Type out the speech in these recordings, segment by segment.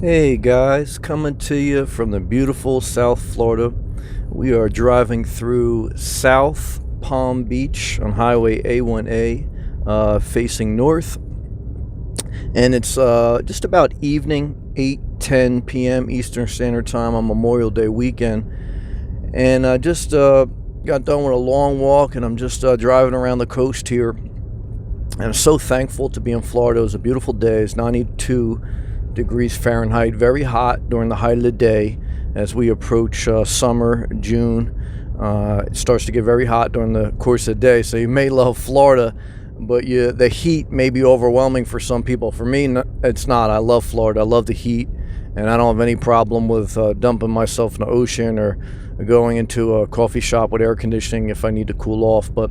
Hey guys, coming to you from the beautiful South Florida. We are driving through South Palm Beach on Highway A1A, facing north, and it's just about evening, 8:10 p.m. Eastern Standard Time on Memorial Day weekend. And I just got done with a long walk, and I'm just driving around the coast here. And I'm so thankful to be in Florida. It was a beautiful day. It's 92 degrees Fahrenheit, very hot during the height of the day. As we approach summer, June, it starts to get very hot during the course of the day. So you may love Florida, but the heat may be overwhelming for some people. For me, it's not. I love Florida. I love the heat, and I don't have any problem with dumping myself in the ocean or going into a coffee shop with air conditioning if I need to cool off. But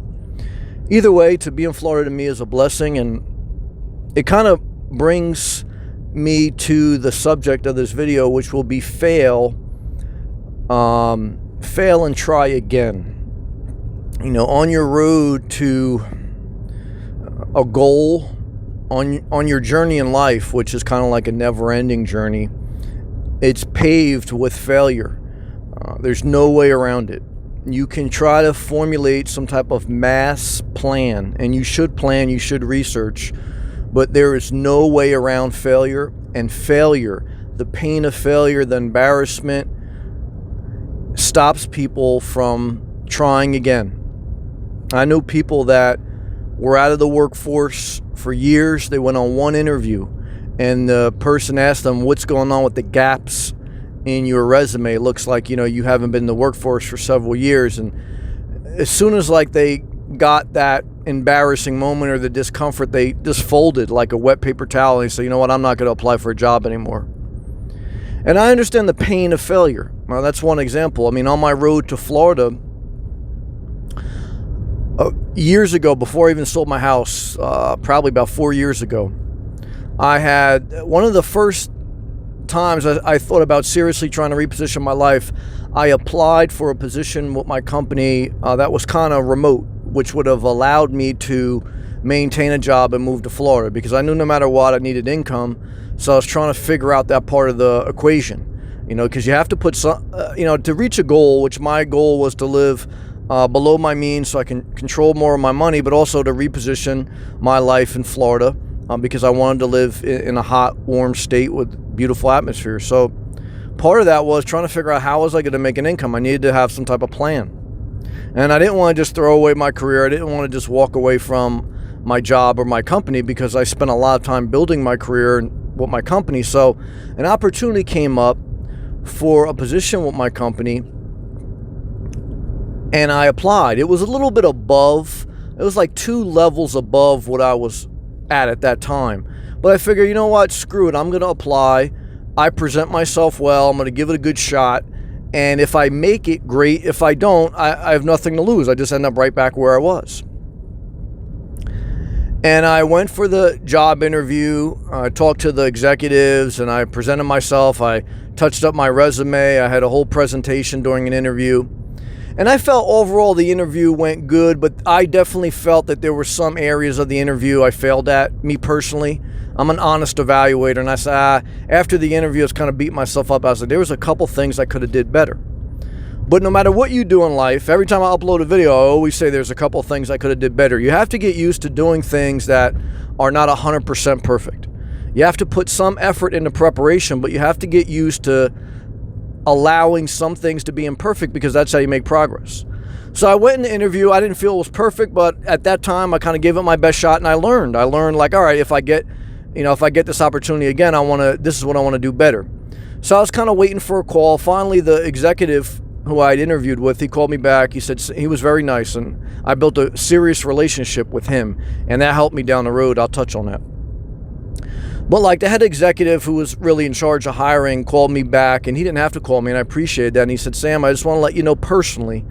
either way, to be in Florida to me is a blessing, and it kind of brings me to the subject of this video, which will be fail and try again. On your road to a goal, on your journey in life, which is kind of like a never-ending journey, it's paved with failure. There's no way around it. You can try to formulate some type of mass plan, and you should plan, you should research, but there is no way around failure. And failure, the pain of failure, the embarrassment, stops people from trying again. I know people that were out of the workforce for years. They went on one interview, and the person asked them, "What's going on with the gaps in your resume? It looks like you haven't been in the workforce for several years." And as soon as they got that embarrassing moment or the discomfort, they just folded like a wet paper towel and say, "You know what, I'm not going to apply for a job anymore." And I understand the pain of failure. Well, that's one example. On my road to Florida, years ago, before I even sold my house, probably about 4 years ago, I had one of the first times I thought about seriously trying to reposition my life. I applied for a position with my company that was kind of remote, which would have allowed me to maintain a job and move to Florida, because I knew no matter what I needed income. So I was trying to figure out that part of the equation, because you have to put some, to reach a goal, which my goal was to live below my means so I can control more of my money, but also to reposition my life in Florida because I wanted to live in a hot, warm state with beautiful atmosphere. So part of that was trying to figure out how was I going to make an income. I needed to have some type of plan. And I didn't want to just throw away my career. I didn't want to just walk away from my job or my company, because I spent a lot of time building my career with my company. So an opportunity came up for a position with my company, and I applied. It was a little bit above. It was like 2 levels above what I was at that time. But I figured, you know what, screw it. I'm going to apply. I present myself well. I'm going to give it a good shot. And if I make it, great. If I don't, I have nothing to lose. I just end up right back where I was. And I went for the job interview. I talked to the executives, and I presented myself. I touched up my resume. I had a whole presentation during an interview. And I felt overall the interview went good, but I definitely felt that there were some areas of the interview I failed at, me personally. I'm an honest evaluator, and I said, after the interview, I was kind of beating myself up. I said, there was a couple things I could have did better. But no matter what you do in life, every time I upload a video, I always say there's a couple things I could have did better. You have to get used to doing things that are not 100% perfect. You have to put some effort into preparation, but you have to get used to allowing some things to be imperfect, because that's how you make progress. So I went in the interview. I didn't feel it was perfect, but at that time, I kind of gave it my best shot, and I learned. I learned, all right, if I get this opportunity again, this is what I want to do better. So I was kind of waiting for a call. Finally, the executive who I'd interviewed with, he called me back. He said he was very nice, and I built a serious relationship with him, and that helped me down the road. I'll touch on that. But the head executive who was really in charge of hiring called me back, and he didn't have to call me, and I appreciated that. And he said, "Sam, I just want to let you know personally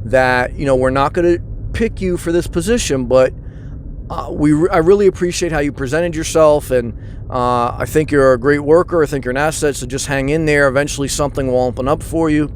that, we're not going to pick you for this position, but I really appreciate how you presented yourself, and I think you're a great worker. I think you're an asset, so just hang in there. Eventually something will open up for you."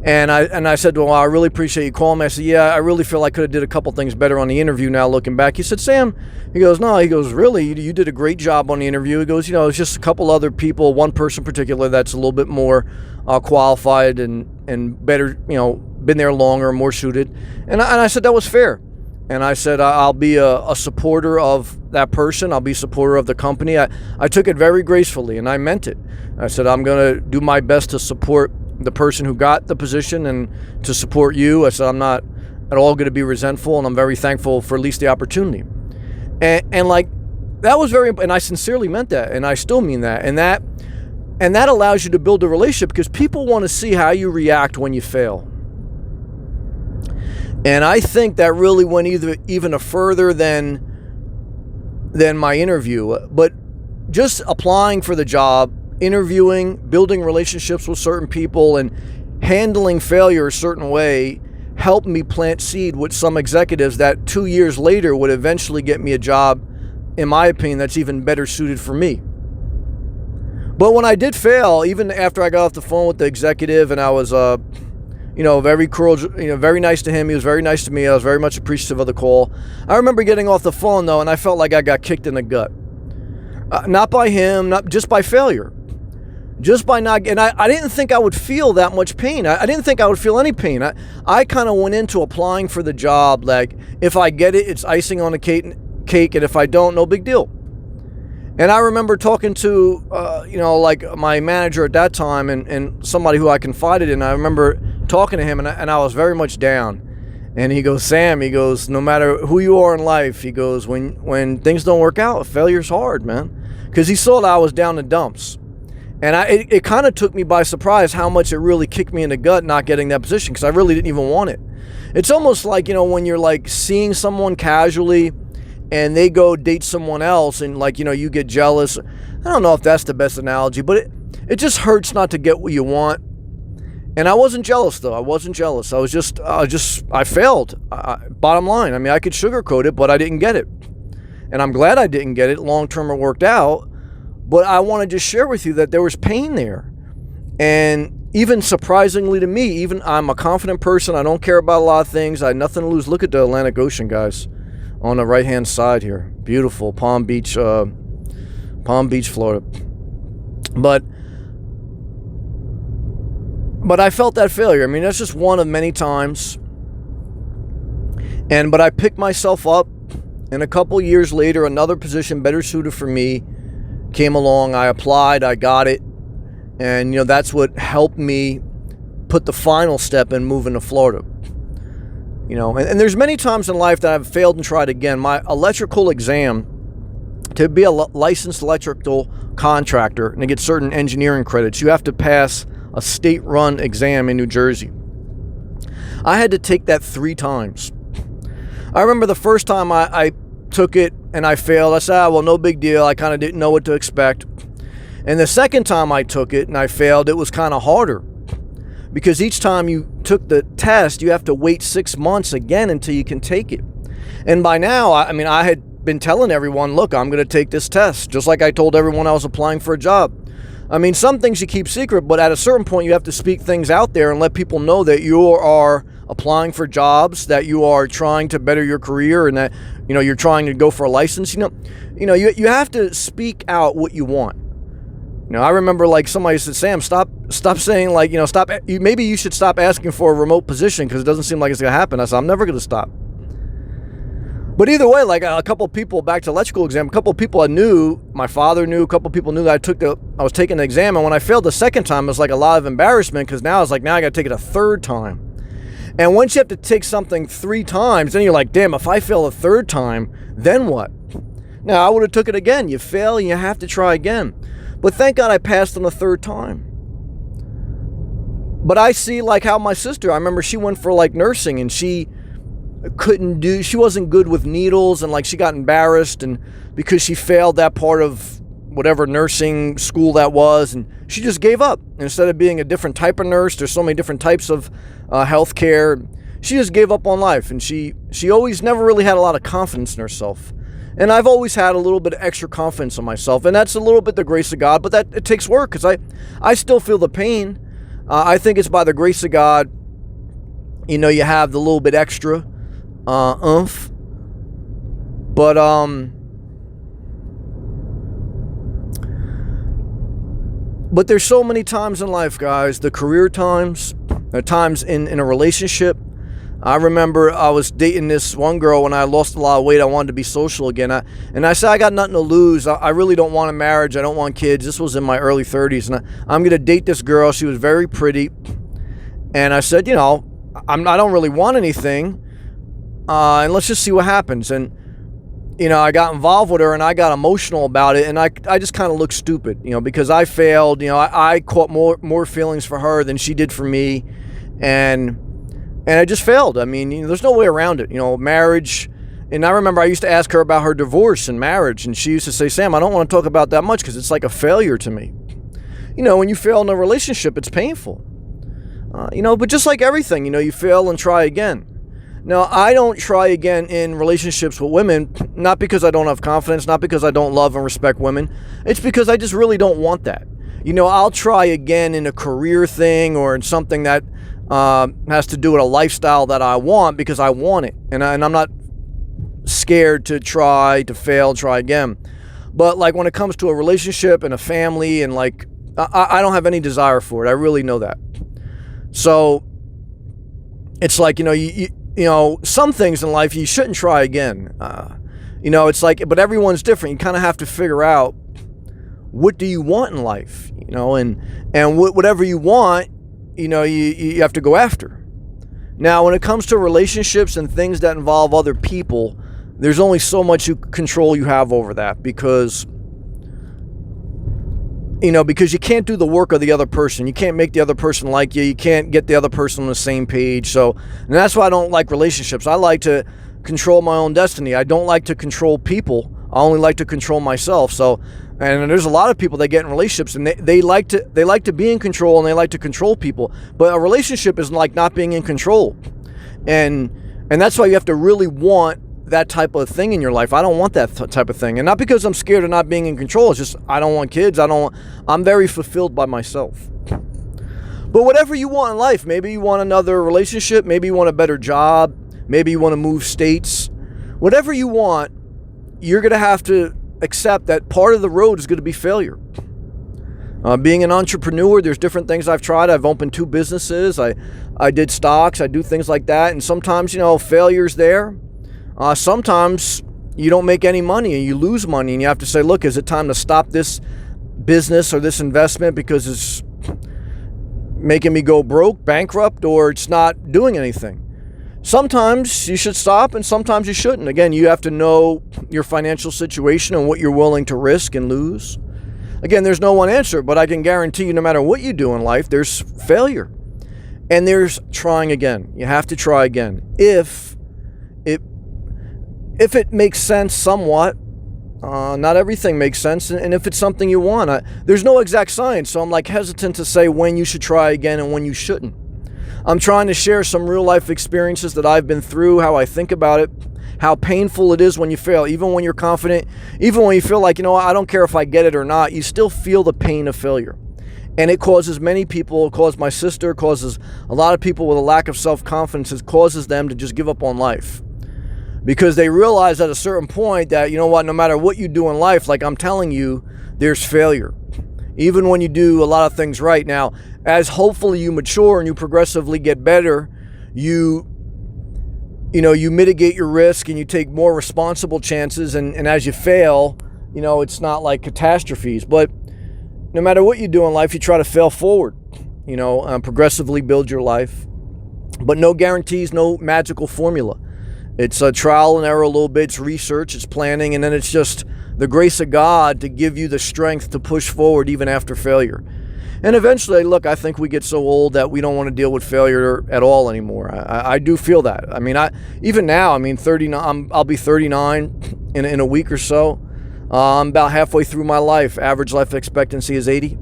And I said, well, I really appreciate you calling me. I said, yeah, I really feel I could have did a couple things better on the interview now looking back. He said, Sam, he goes, no, he goes, really? You did a great job on the interview. He goes, it's just a couple other people, one person in particular that's a little bit more qualified and better, been there longer, more suited. And I said that was fair. And I said, I'll be a supporter of that person. I'll be a supporter of the company. I took it very gracefully, and I meant it. I said, I'm going to do my best to support the person who got the position and to support you. I said, I'm not at all going to be resentful, and I'm very thankful for at least the opportunity. And like, that was and I sincerely meant that, and I still mean that. And that allows you to build a relationship because people want to see how you react when you fail. And I think that really went even further than my interview. But just applying for the job, interviewing, building relationships with certain people, and handling failure a certain way helped me plant seed with some executives that 2 years later would eventually get me a job, in my opinion, that's even better suited for me. But when I did fail, even after I got off the phone with the executive and I was very cool, very nice to him. He was very nice to me. I was very much appreciative of the call. I remember getting off the phone, though, and I felt like I got kicked in the gut. Not by him, not just by failure. Just by not, and I didn't think I would feel that much pain. I didn't think I would feel any pain. I kind of went into applying for the job like, if I get it, it's icing on the cake, and if I don't, no big deal. And I remember talking to, like my manager at that time and somebody who I confided in. I remember talking to him, and I was very much down. And he goes, Sam, he goes, no matter who you are in life, he goes, when things don't work out, failure's hard, man. Because he saw that I was down in the dumps. And it kind of took me by surprise how much it really kicked me in the gut not getting that position, because I really didn't even want it. It's almost like, when you're like seeing someone casually and they go date someone else and like, you get jealous. I don't know if that's the best analogy, but it just hurts not to get what you want. And I wasn't jealous, though. I wasn't jealous. I failed. Bottom line. I mean, I could sugarcoat it, but I didn't get it. And I'm glad I didn't get it. Long term, it worked out. But I want to just share with you that there was pain there. And even surprisingly to me, I'm a confident person. I don't care about a lot of things. I had nothing to lose. Look at the Atlantic Ocean, guys, on the right-hand side here. Beautiful. Palm Beach, Florida. But I felt that failure. I mean, that's just one of many times. But I picked myself up, and a couple years later, another position better suited for me came along. I applied, I got it, and that's what helped me put the final step in moving to Florida. And there's many times in life that I've failed and tried again. My electrical exam, to be a licensed electrical contractor and to get certain engineering credits, you have to pass a state-run exam in New Jersey. I had to take that 3 times. I remember the first time I took it and I failed. I said, well, no big deal. I kind of didn't know what to expect. And the second time I took it and I failed, it was kind of harder. Because each time you took the test, you have to wait 6 months again until you can take it. And by now, I had been telling everyone, look, I'm going to take this test. Just like I told everyone I was applying for a job. I mean, some things you keep secret, but at a certain point, you have to speak things out there and let people know that you are applying for jobs, that you are trying to better your career, and that you're trying to go for a license. You have to speak out what you want. I remember like somebody said, Sam, stop saying like, maybe you should stop asking for a remote position because it doesn't seem like it's going to happen. I said, I'm never going to stop. But either way, like a couple of people, back to electrical exam, a couple of people I knew, my father knew, a couple of people knew that I was taking the exam. And when I failed the second time, it was like a lot of embarrassment because now I got to take it a third time. And once you have to take something 3 times, then you're like, damn, if I fail a third time, then what? Now, I would have took it again. You fail and you have to try again. But thank God I passed on the 3rd time. But I see like how my sister, I remember she went for like nursing and she wasn't good with needles, and like she got embarrassed and because she failed that part of whatever nursing school that was, and she just gave up. Instead of being a different type of nurse, there's so many different types of healthcare. She just gave up on life, and she always never really had a lot of confidence in herself. And I've always had a little bit of extra confidence in myself, and that's a little bit the grace of God, but that it takes work because I still feel the pain. I think it's by the grace of God, you have the little bit extra oomph. But there's so many times in life, guys, the career times, times in a relationship. I remember I was dating this one girl when I lost a lot of weight. I wanted to be social again. And I said, I got nothing to lose. I really don't want a marriage. I don't want kids. This was in my early 30s. And I'm going to date this girl. She was very pretty. And I said, I don't really want anything. And let's just see what happens. And, I got involved with her and I got emotional about it. And I just kind of looked stupid, because I failed. I caught more feelings for her than she did for me. And I just failed. I mean, there's no way around it. Marriage. And I remember I used to ask her about her divorce and marriage. And she used to say, Sam, I don't want to talk about that much because it's like a failure to me. When you fail in a relationship, it's painful. But just like everything, you fail and try again. Now, I don't try again in relationships with women, not because I don't have confidence, not because I don't love and respect women. It's because I just really don't want that. I'll try again in a career thing or in something that has to do with a lifestyle that I want because I want it. And I'm not scared to fail, try again. But like when it comes to a relationship and a family and I don't have any desire for it. I really know that. So it's like, some things in life you shouldn't try again. It's like, but everyone's different. You kind of have to figure out what do you want in life, and whatever you want, you have to go after. Now, when it comes to relationships and things that involve other people, there's only so much control you have over that because you can't do the work of the other person. You can't make the other person like you. You can't get the other person on the same page. And that's why I don't like relationships. I like to control my own destiny. I don't like to control people. I only like to control myself. And there's a lot of people that get in relationships and they like to be in control and they like to control people. But a relationship is like not being in control. And that's why you have to really want that type of thing in your life. I don't want that type of thing. And not because I'm scared of not being in control. It's just I don't want kids. I'm very fulfilled by myself. But whatever you want in life, maybe you want another relationship, maybe you want a better job, maybe you want to move states. Whatever you want, you're going to have to accept that part of the road is going to be failure. Being an entrepreneur, there's different things I've tried. I've opened 2 businesses. I did stocks. I do things like that. And sometimes, failure's there. Sometimes you don't make any money and you lose money and you have to say, look, is it time to stop this business or this investment because it's making me go broke, bankrupt, or it's not doing anything? Sometimes you should stop and sometimes you shouldn't. Again, you have to know your financial situation and what you're willing to risk and lose. Again, there's no one answer, but I can guarantee you no matter what you do in life, there's failure. And there's trying again. You have to try again. If it makes sense somewhat, not everything makes sense, and if it's something you want, there's no exact science, so I'm hesitant to say when you should try again and when you shouldn't. I'm trying to share some real life experiences that I've been through, how I think about it, how painful it is when you fail, even when you're confident, even when you feel like, I don't care if I get it or not, you still feel the pain of failure. And it causes many people, it causes my sister, it causes a lot of people with a lack of self-confidence, it causes them to just give up on life. Because they realize at a certain point that, no matter what you do in life, like I'm telling you, there's failure. Even when you do a lot of things right. Now, as hopefully you mature and you progressively get better, you mitigate your risk and you take more responsible chances. And as you fail, it's not like catastrophes. But no matter what you do in life, you try to fail forward, progressively build your life. But no guarantees, no magical formula. It's a trial and error a little bit, it's research, it's planning, and then it's just the grace of God to give you the strength to push forward even after failure. And eventually, look, I think we get so old that we don't want to deal with failure at all anymore. I do feel that. I mean, even now, 39. I'll be 39 in a week or so. I'm about halfway through my life. Average life expectancy is 80.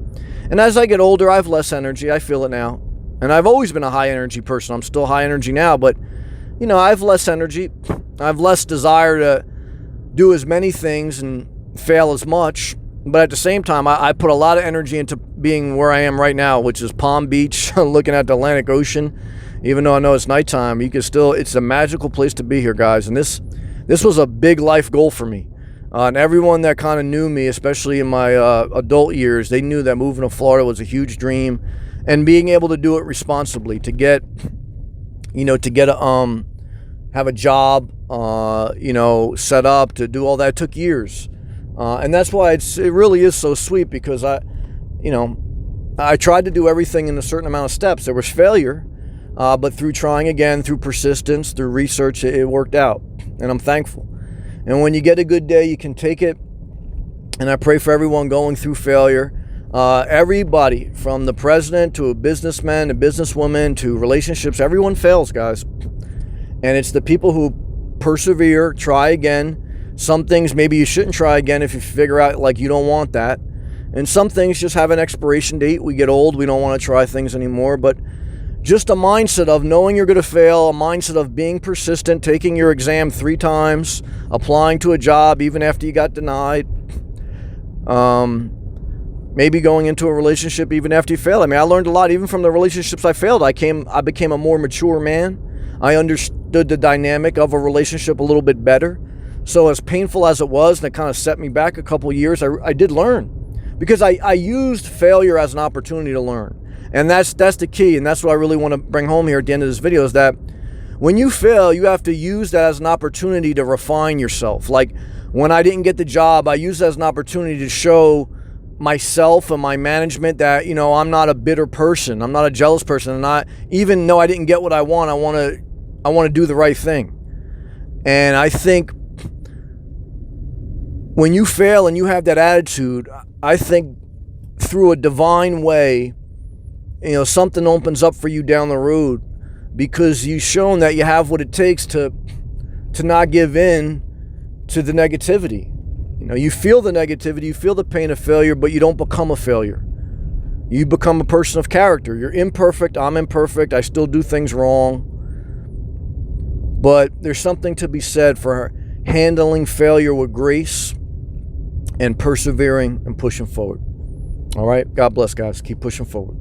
And as I get older, I have less energy. I feel it now. And I've always been a high energy person. I'm still high energy now, but I have less energy. I have less desire to do as many things and fail as much. But at the same time, I put a lot of energy into being where I am right now, which is Palm Beach, looking at the Atlantic Ocean. Even though I know it's nighttime, you can still, it's a magical place to be here, guys. And this was a big life goal for me. And everyone that kind of knew me, especially in my adult years, they knew that moving to Florida was a huge dream, and being able to do it responsibly, to get, have a job, set up, to do all that took years. And that's why it really is so sweet, because I tried to do everything in a certain amount of steps. There was failure, but through trying again, through persistence, through research, it worked out, and I'm thankful. And when you get a good day, you can take it. And I pray for everyone going through failure. Everybody, from the president to a businessman, a businesswoman, to relationships, everyone fails, guys. And it's the people who persevere, try again. Some things maybe you shouldn't try again if you figure out like you don't want that. And some things just have an expiration date. We get old, we don't want to try things anymore. But just a mindset of knowing you're going to fail, a mindset of being persistent, taking your exam 3 times, applying to a job even after you got denied, maybe going into a relationship even after you fail. I mean, I learned a lot even from the relationships I failed. I became a more mature man. I understood the dynamic of a relationship a little bit better. So as painful as it was, and it kind of set me back a couple years, I did learn, because I used failure as an opportunity to learn. And that's the key, and that's what I really want to bring home here at the end of this video, is that when you fail, you have to use that as an opportunity to refine yourself. Like when I didn't get the job, I used it as an opportunity to show myself and my management that, I'm not a bitter person, I'm not a jealous person, and even though I didn't get what I want to do the right thing. And I think when you fail and you have that attitude, I think through a divine way, something opens up for you down the road, because you've shown that you have what it takes to not give in to the negativity. You feel the negativity, you feel the pain of failure, but you don't become a failure. You become a person of character. You're imperfect, I'm imperfect, I still do things wrong. But there's something to be said for handling failure with grace and persevering and pushing forward. All right, God bless, guys. Keep pushing forward.